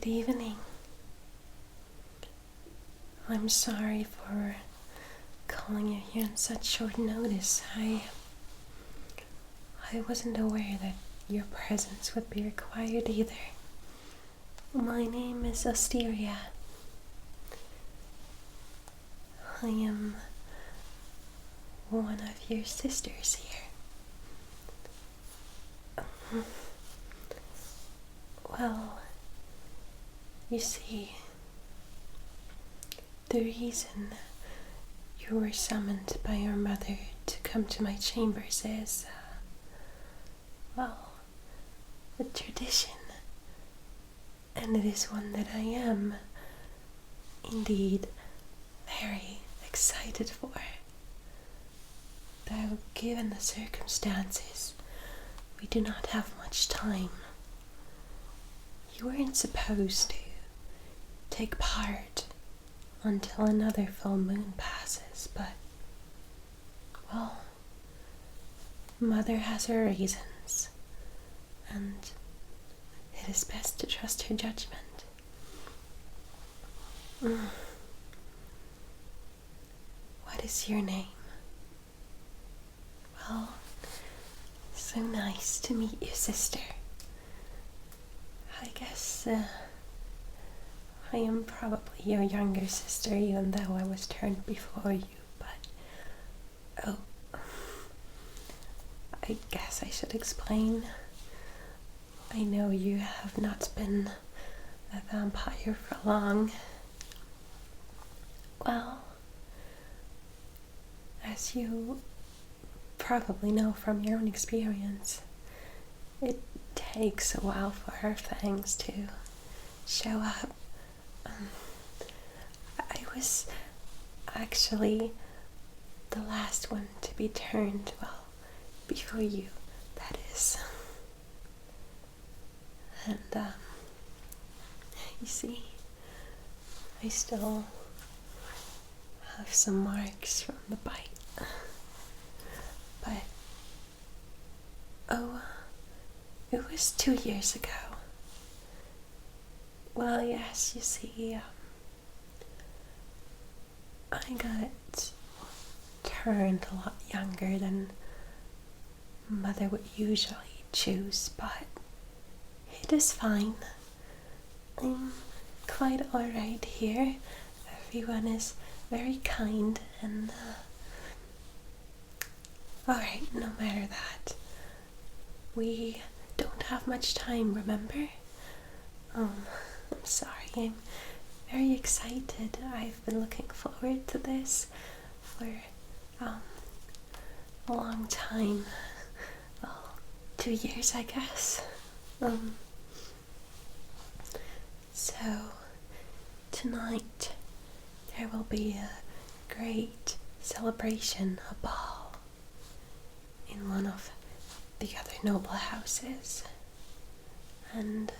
Good evening. I'm sorry for calling you here on such short notice. I wasn't aware that your presence would be required either. My name is Osteria. I am one of your sisters here. Well, you see, the reason you were summoned by your mother to come to my chambers is, a tradition, and it is one that I am indeed very excited for. Though, given the circumstances, we do not have much time. You weren't supposed to take part until another full moon passes, but, well, Mother has her reasons, and it is best to trust her judgment. What is your name? Well, so nice to meet you, sister. I guess, I am probably your younger sister, even though I was turned before you, but, I guess I should explain. I know you have not been a vampire for long. Well, as you probably know from your own experience, it takes a while for our fangs to show up. I was actually the last one to be turned, well, before you, that is. And, you see, I still have some marks from the bite. But, it was 2 years ago. Well, yes, you see, I got turned a lot younger than Mother would usually choose, but it is fine. I'm quite alright here. Everyone is very kind and, alright, no matter that. We don't have much time, remember? I'm sorry, I'm very excited. I've been looking forward to this for, a long time. Well, 2 years, I guess. So, tonight, there will be a great celebration, a ball, in one of the other noble houses. And,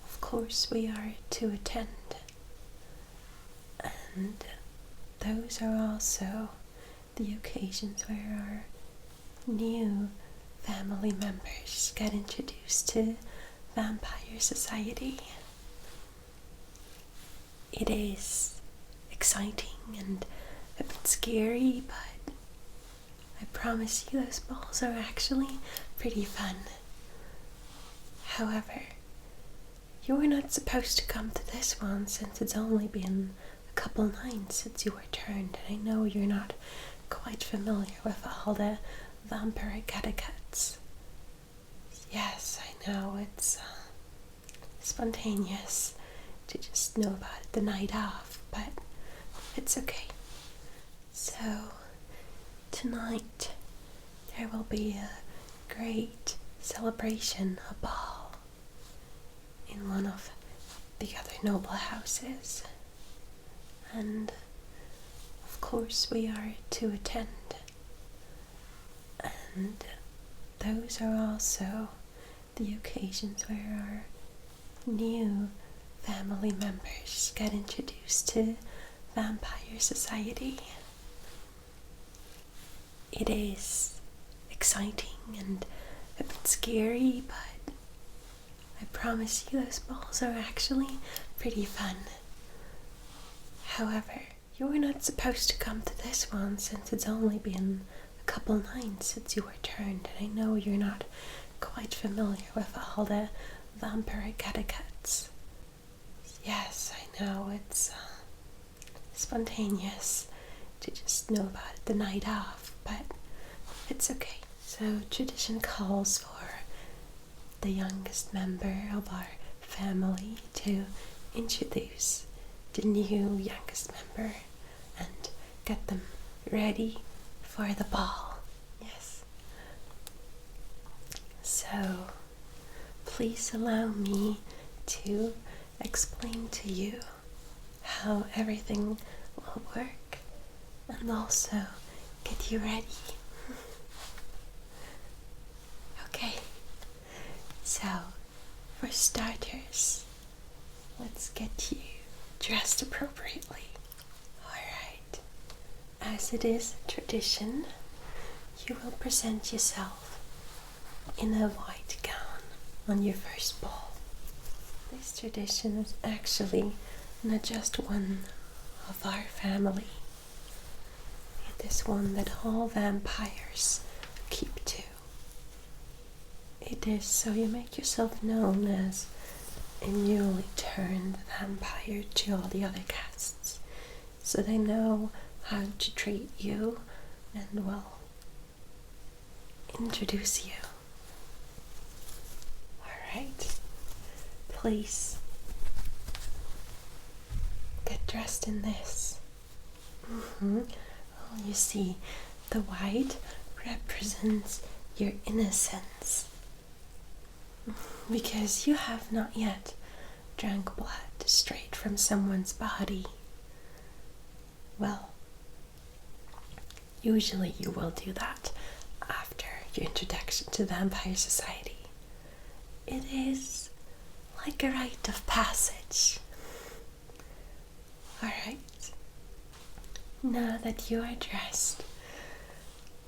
of course, we are to attend. And those are also the occasions where our new family members get introduced to vampire society. It is exciting and a bit scary, but I promise you those balls are actually pretty fun. However, you were not supposed to come to this one since it's only been a couple nights since you were turned, and I know you're not quite familiar with all the vampire etiquettes. Yes, I know, it's spontaneous to just know about it the night off, but it's okay. So, tonight there will be a great celebration, a ball, in one of the other noble houses. And, of course, we are to attend. And those are also the occasions where our new family members get introduced to vampire society. It is exciting and a bit scary, but I I promise you those balls are actually pretty fun. However, you were not supposed to come to this one since it's only been a couple nights since you were turned, and I know you're not quite familiar with all the vampire etiquettes. Yes, I know it's spontaneous to just know about it the night of, but it's okay. So tradition calls for the youngest member of our family to introduce the new youngest member and get them ready for the ball. Yes. So please allow me to explain to you how everything will work and also get you ready. Okay, so for starters, let's get you dressed appropriately. Alright, as it is tradition, you will present yourself in a white gown on your first ball. This tradition is actually not just one of our family. It is one that all vampires keep to. It is so you make yourself known as a newly turned vampire to all the other casts, so they know how to treat you and, well, introduce you. Alright, please get dressed in this. Well, you see, the white represents your innocence, because you have not yet drank blood straight from someone's body. Well, usually you will do that after your introduction to Vampire Society. It is like a rite of passage. Alright, now that you are dressed,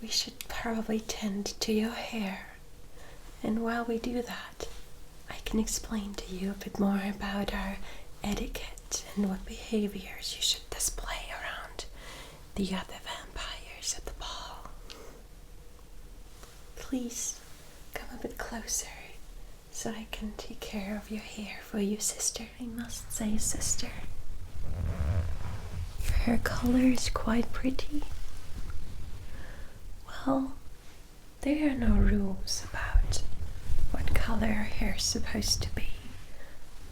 we should probably tend to your hair. And while we do that, I can explain to you a bit more about our etiquette and what behaviors you should display around the other vampires at the ball. Please come a bit closer so I can take care of your hair for you, sister. I must say, sister, your hair color is quite pretty. Well, there are no rules about what color our hair is supposed to be.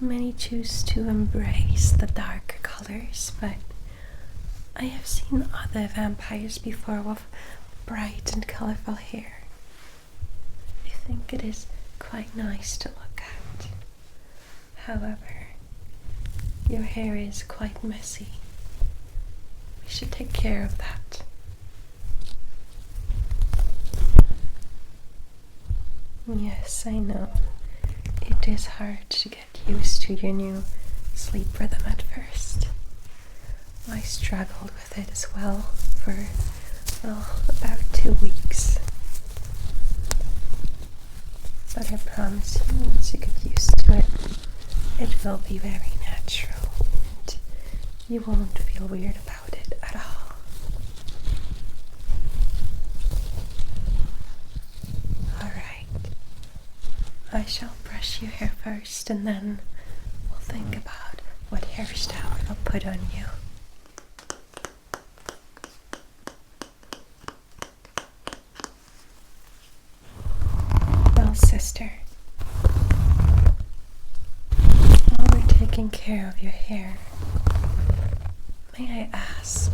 Many choose to embrace the darker colors, but I have seen other vampires before with bright and colorful hair. I think it is quite nice to look at. However, your hair is quite messy. We should take care of that. Yes, I know. It is hard to get used to your new sleep rhythm at first. I struggled with it as well for, well, about 2 weeks. But I promise you, once you get used to it, it will be very natural and you won't feel weird about it at all. I shall brush your hair first, and then we'll think about what hairstyle I'll put on you. Well, sister, while we're taking care of your hair, may I ask,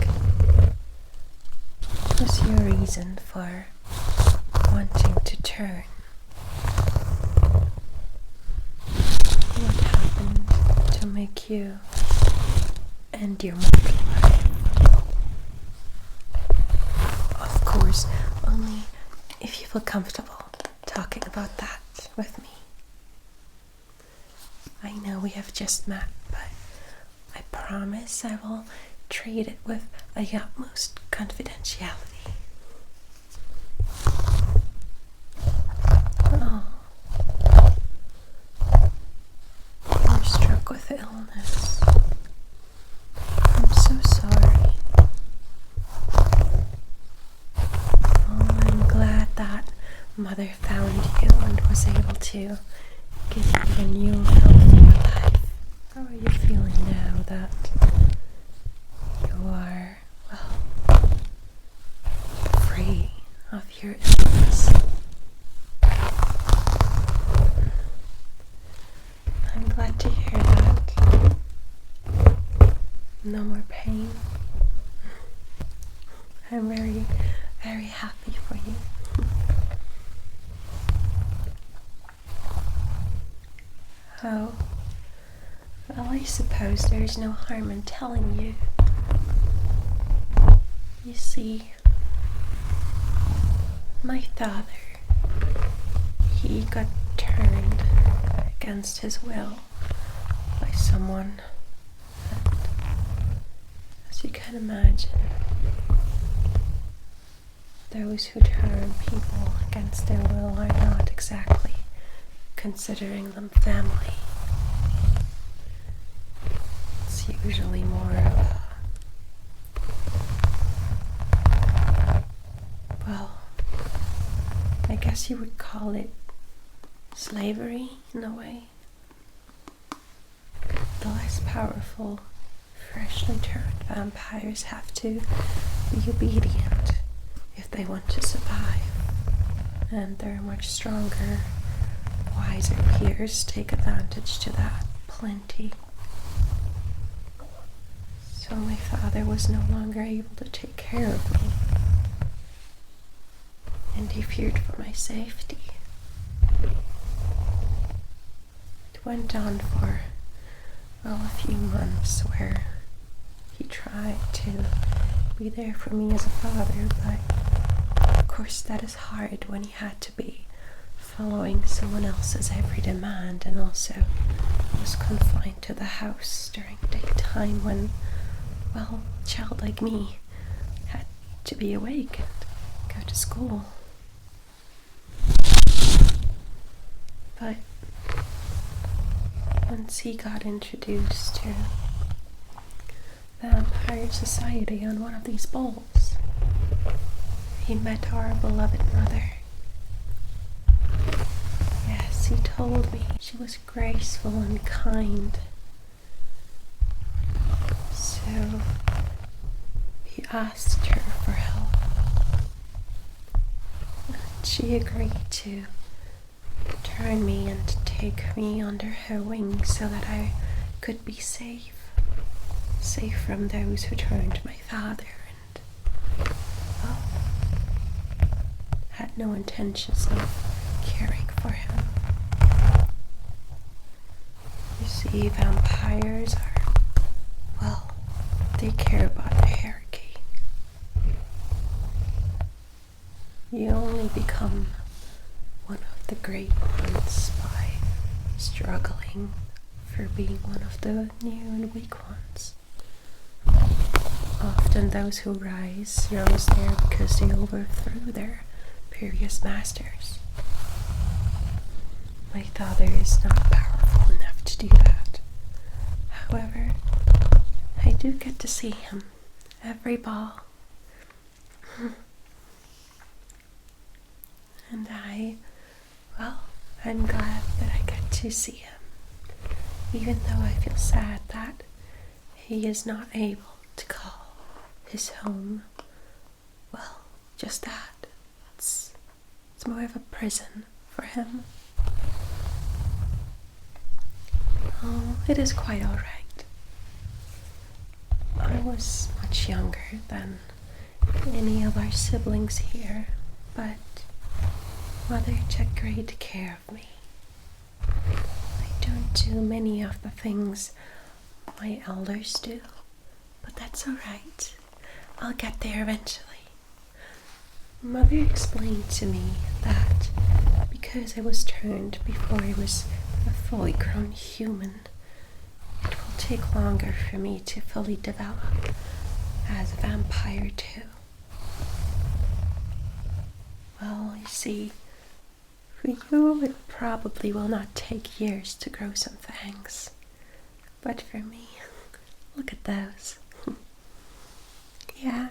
what was your reason for wanting to turn? What happened to make you end your mortal life? Of course, only if you feel comfortable talking about that with me. I know we have just met, but I promise I will treat it with the utmost confidentiality. Oh. Mother found you and was able to give you a new, healthy life. How are you feeling now that you are, well, free of your illness? I'm glad to hear that. No more pain. I'm very, very happy for you. Oh, well, I suppose there's no harm in telling you. You see, my father, he got turned against his will by someone, and as you can imagine, those who turn people against their will are not exactly considering them family. It's usually more of a, well, I guess you would call it slavery in a way. The less powerful, freshly turned vampires have to be obedient if they want to survive, and their much stronger, wiser peers take advantage to that plenty. So my father was no longer able to take care of me, and he feared for my safety. It went on for, well, a few months where he tried to be there for me as a father, but of course that is hard when he had to be following someone else's every demand, and also was confined to the house during daytime when, well, a child like me had to be awake and go to school. But once he got introduced to Vampire Society on one of these balls, he met our beloved mother. Yes, he told me she was graceful and kind. So he asked her for help. And she agreed to turn me and take me under her wing so that I could be safe from those who turned my father and, well, had no intentions of caring for him. You see, vampires are, well, they care about the hierarchy. You only become one of the great ones by struggling for being one of the new and weak ones. Often those who rose there because they overthrew their previous masters. My father is not powerful enough to do that. However, I do get to see him every ball. And I'm glad that I get to see him, even though I feel sad that he is not able to call his home, well, just that. It's more of a prison for him. Oh, it is quite alright. I was much younger than any of our siblings here, but Mother took great care of me. I don't do many of the things my elders do, but that's alright. I'll get there eventually. Mother explained to me that because I was turned before I was a fully grown human, it will take longer for me to fully develop as a vampire too. Well, you see, for you it probably will not take years to grow some fangs. But for me, look at those. Yeah,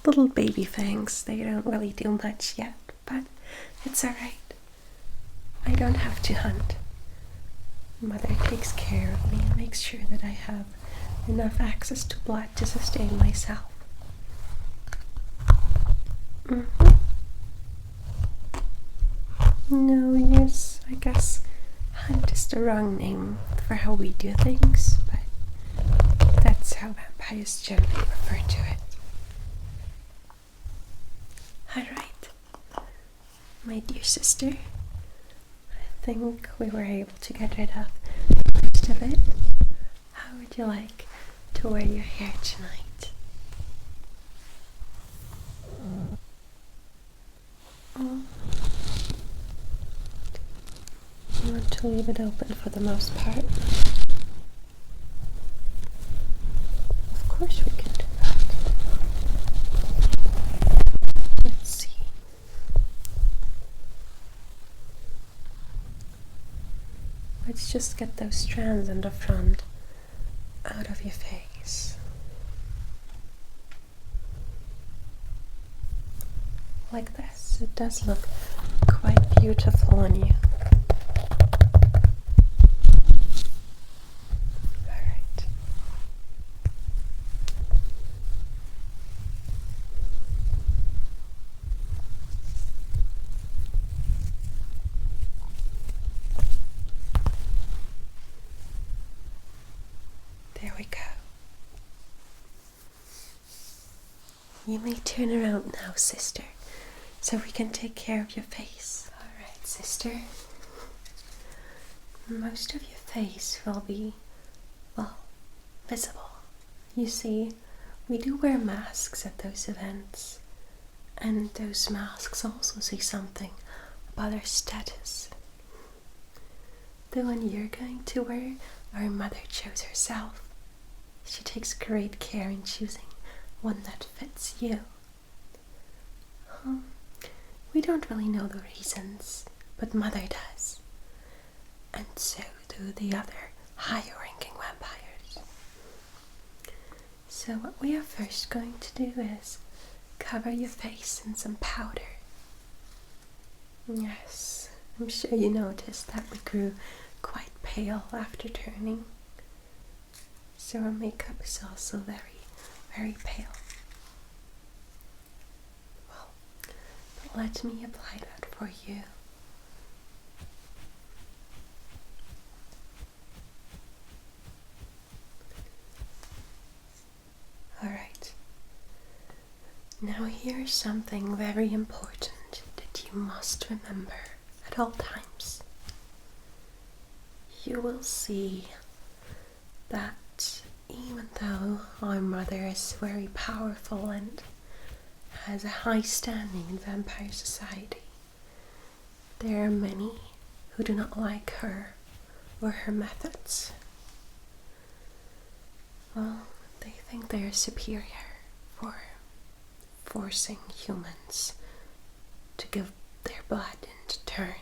little baby fangs. They don't really do much yet, but it's alright. I don't have to hunt. Mother takes care of me and makes sure that I have enough access to blood to sustain myself. No, yes, I guess hunt is the wrong name for how we do things, but that's how vampires generally refer to it. Alright, my dear sister, I think we were able to get rid of most of it. How would you like to wear your hair tonight? You want to leave it open for the most part? Of course we can do that. Let's see. Let's just get those strands in the front out of your face. Like this. It does look quite beautiful on you. Alright. There we go. You may turn around now, sister, so we can take care of your face. Alright, sister. Most of your face will be, well, visible. You see, we do wear masks at those events, and those masks also say something about our status. The one you're going to wear, our mother chose herself. She takes great care in choosing one that fits you. We don't really know the reasons, but Mother does. And so do the other higher ranking vampires. So what we are first going to do is cover your face in some powder. Yes, I'm sure you noticed that we grew quite pale after turning. So our makeup is also very, very pale. Well, but let me apply that for you. Alright. Now here's something very important that you must remember at all times. You will see that even though our mother is very powerful and has a high standing in vampire society, there are many who do not like her or her methods. Well, they think they are superior for forcing humans to give their blood in turn.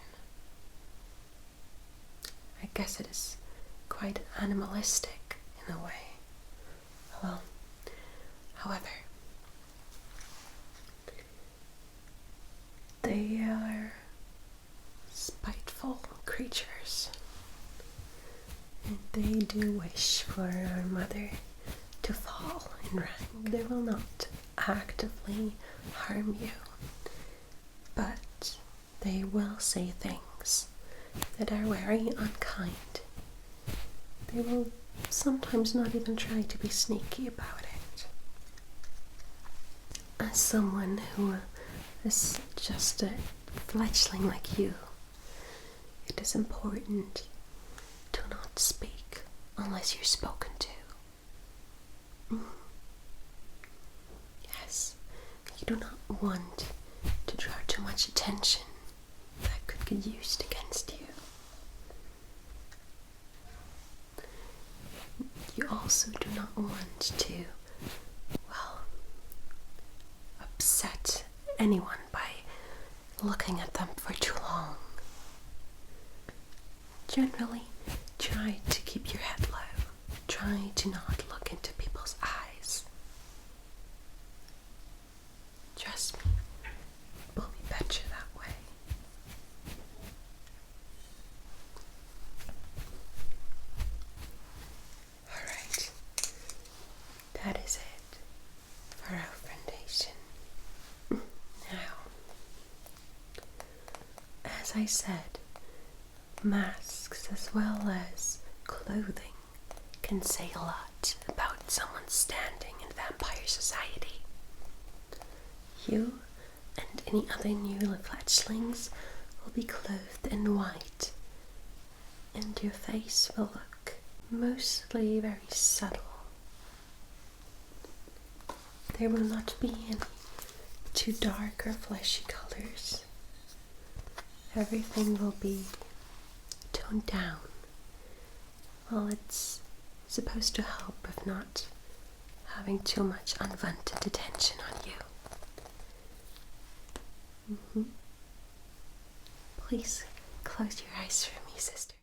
I guess it is quite animalistic in a way. Well, however, they are spiteful creatures, and they do wish for our mother to fall in rank. They will not actively harm you, but they will say things that are very unkind. They will sometimes not even try to be sneaky about it. As someone who is just a fledgling like you, it is important to not speak unless you're spoken to. Yes, you do not want to draw too much attention that could get used against you. You also do not want to, well, upset anyone by looking at them for too long. Generally, try to keep your head low. Try to not look into people's eyes. Trust me, it will be better that way. as I said, masks as well as clothing can say a lot about someone's standing in vampire society. You and any other new fledglings will be clothed in white, and your face will look mostly very subtle. There will not be any too dark or fleshy colors. Everything will be toned down. Well, it's supposed to help with not having too much unwanted attention on you. Please close your eyes for me, sister.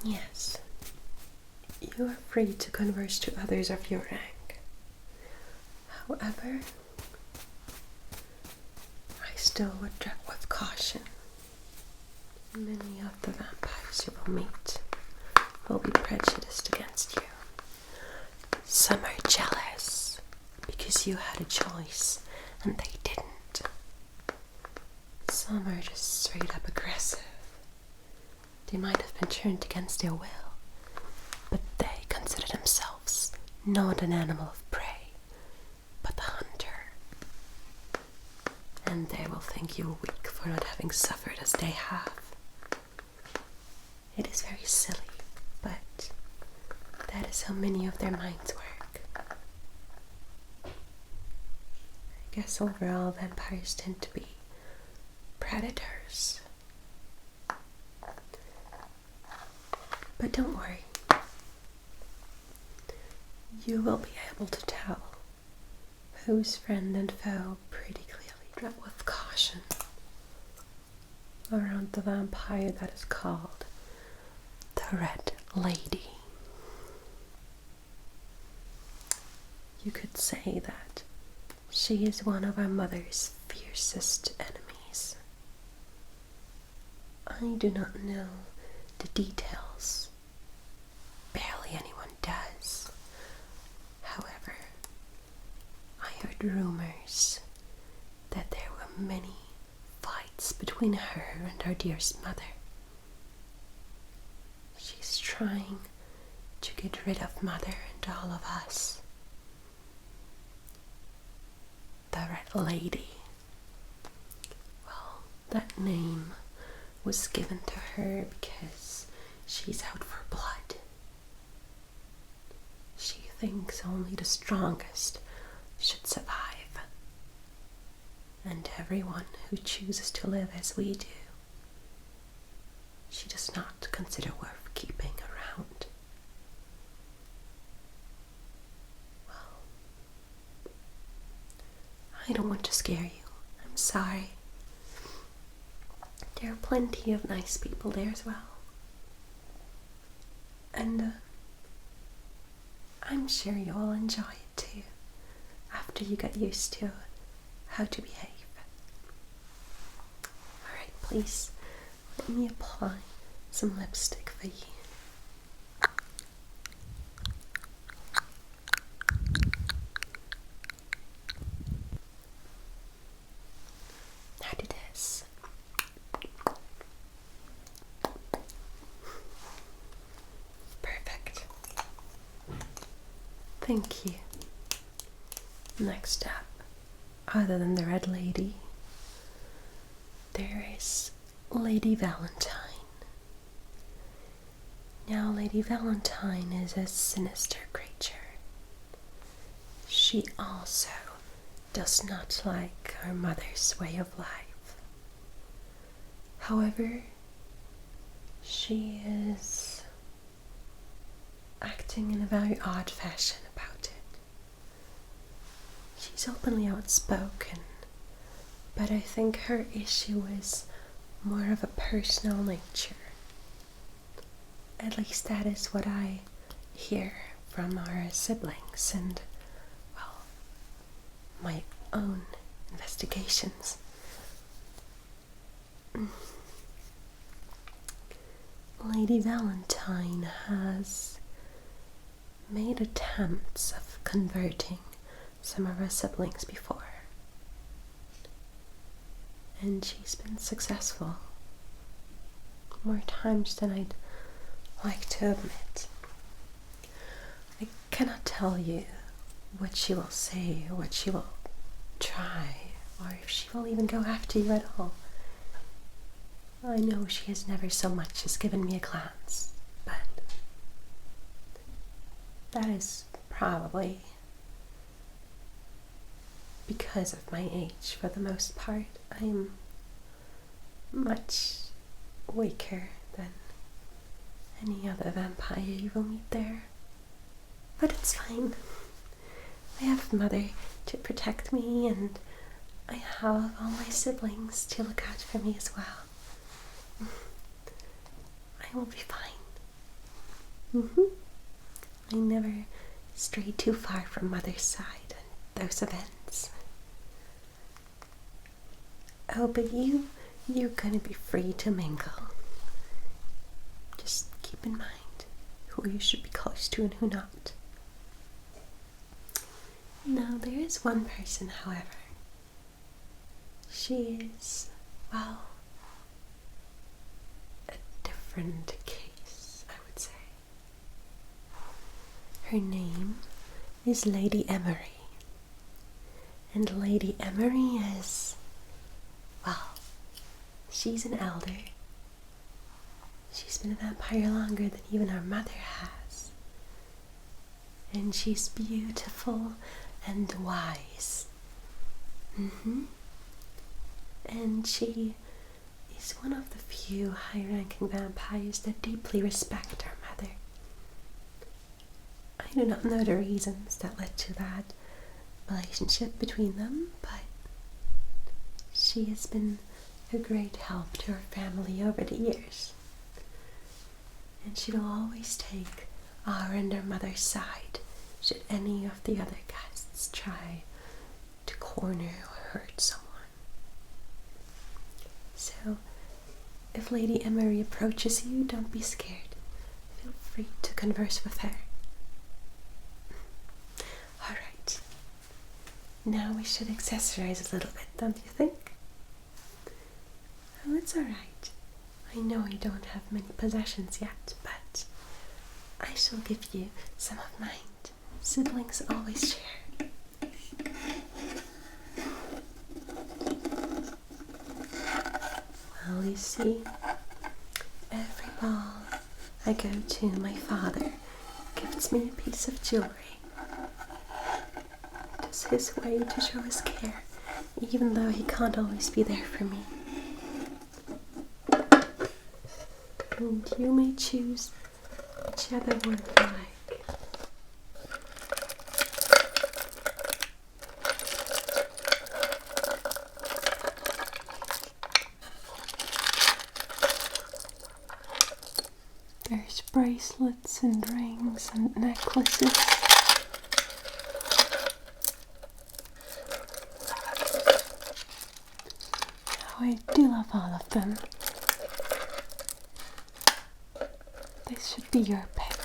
Yes, you are free to converse to others of your rank. However, I still would tread with caution. Many of the vampires you will meet will be prejudiced against you. Some are jealous because you had a choice and they didn't. Some are just straight up aggressive. They might have been turned against their will, but they consider themselves not an animal of prey, but the hunter. And they will think you weak for not having suffered as they have. It is very silly, but that is how many of their minds work. I guess overall vampires tend to be predators. But don't worry. You will be able to tell who's friend and foe pretty clearly. Tread with caution around the vampire that is called the Red Lady. You could say that she is one of our mother's fiercest enemies. I do not know the details. Barely anyone does. However, I heard rumors that there were many fights between her and our dearest mother. She's trying to get rid of Mother and all of us. The Red Lady. Well, that name was given to her because she's out for blood. She thinks only the strongest should survive. And everyone who chooses to live as we do, she does not consider worth keeping around. Well, I don't want to scare you. I'm sorry. There are plenty of nice people there as well. And I'm sure you'll enjoy it too, after you get used to how to behave. Alright, please, let me apply some lipstick for you. Now do this. Perfect. Thank you. Next up, other than the Red Lady, there is Lady Valentine. Now, Lady Valentine is a sinister creature. She also does not like her mother's way of life. However, she is acting in a very odd fashion about it. She's openly outspoken, but I think her issue is more of a personal nature. At least that is what I hear from our siblings and, well, my own investigations. Lady Valentine has made attempts of converting some of her siblings before, and she's been successful more times than I'd like to admit. I cannot tell you what she will say or what she will try, or if she will even go after you at all. I know she has never so much as given me a glance, but that is probably because of my age. For the most part, I am much weaker than any other vampire you will meet there. But it's fine. I have Mother to protect me, and I have all my siblings to look out for me as well. I will be fine. I never strayed too far from Mother's side in those events. Oh, but you're gonna be free to mingle. Just keep in mind who you should be close to and who not. Now, there is one person, however. She is, well, a different case, I would say. Her name is Lady Emery. And Lady Emery is, well, she's an elder. She's been a vampire longer than even our mother has. And she's beautiful and wise. And she is one of the few high-ranking vampires that deeply respect our mother. I do not know the reasons that led to that relationship between them, but she has been a great help to her family over the years. And she will always take our and her mother's side should any of the other guests try to corner or hurt someone. So, if Lady Emery approaches you, don't be scared. Feel free to converse with her. Alright. Now we should accessorize a little bit, don't you think? Oh, it's alright. I know you don't have many possessions yet, but I shall give you some of mine. Siblings always share. Well, you see, every ball I go to, my father gives me a piece of jewelry. It is his way to show his care, even though he can't always be there for me. And you may choose whichever one you like. There's bracelets and rings and necklaces. Oh, I do love all of them. This should be your pick.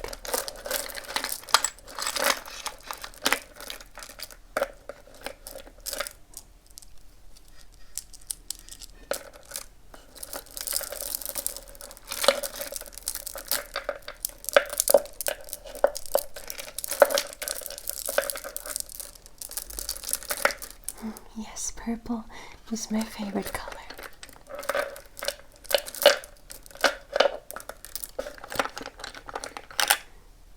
Yes, purple is my favorite color.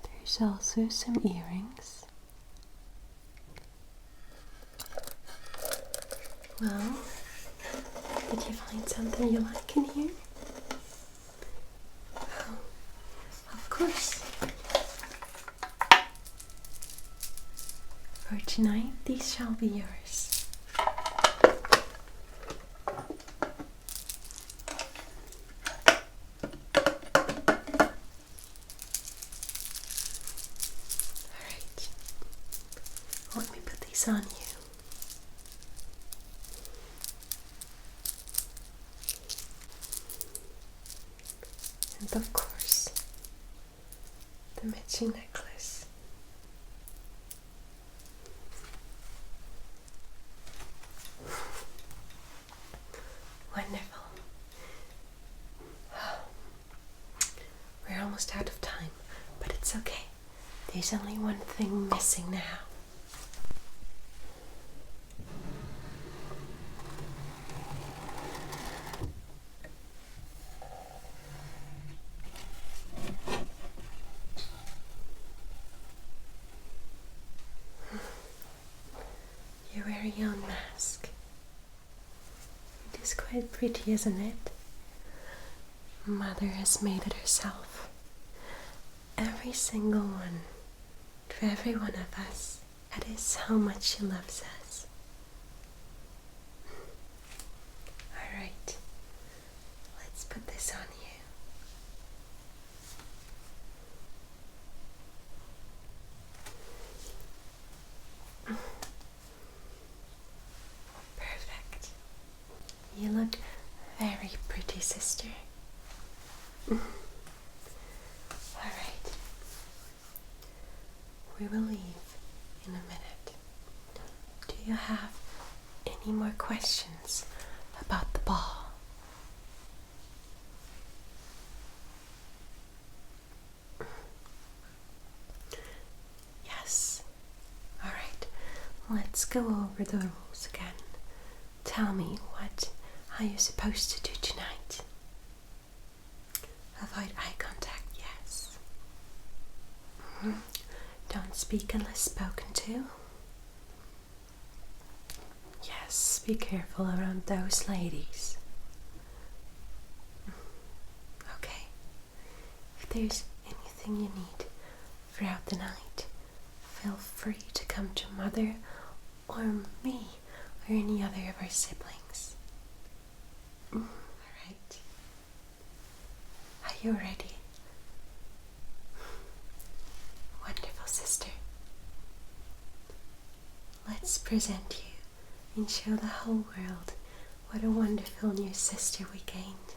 There's also some earrings. Well, did you find something you like in here? Oh, of course. For tonight, these shall be yours. Let me put these on you. And of course, the matching necklace There's only one thing missing now. Your very own mask. It is quite pretty, isn't it? Mother has made it herself. Every single one. For every one of us. That is how much she loves us. Alright. Let's put this on you. Perfect. You look very pretty, sister. Alright. We will leave in a minute. Do you have any more questions about the ball? Yes. Alright. Let's go over the rules again. Tell me, what are you supposed to do tonight? Avoid eye contact, yes. Don't speak unless spoken to. Yes, be careful around those ladies. Okay. If there's anything you need throughout the night, feel free to come to Mother or me or any other of our siblings. Alright. Are you ready? Wonderful, sister. Let's present you and show the whole world what a wonderful new sister we gained.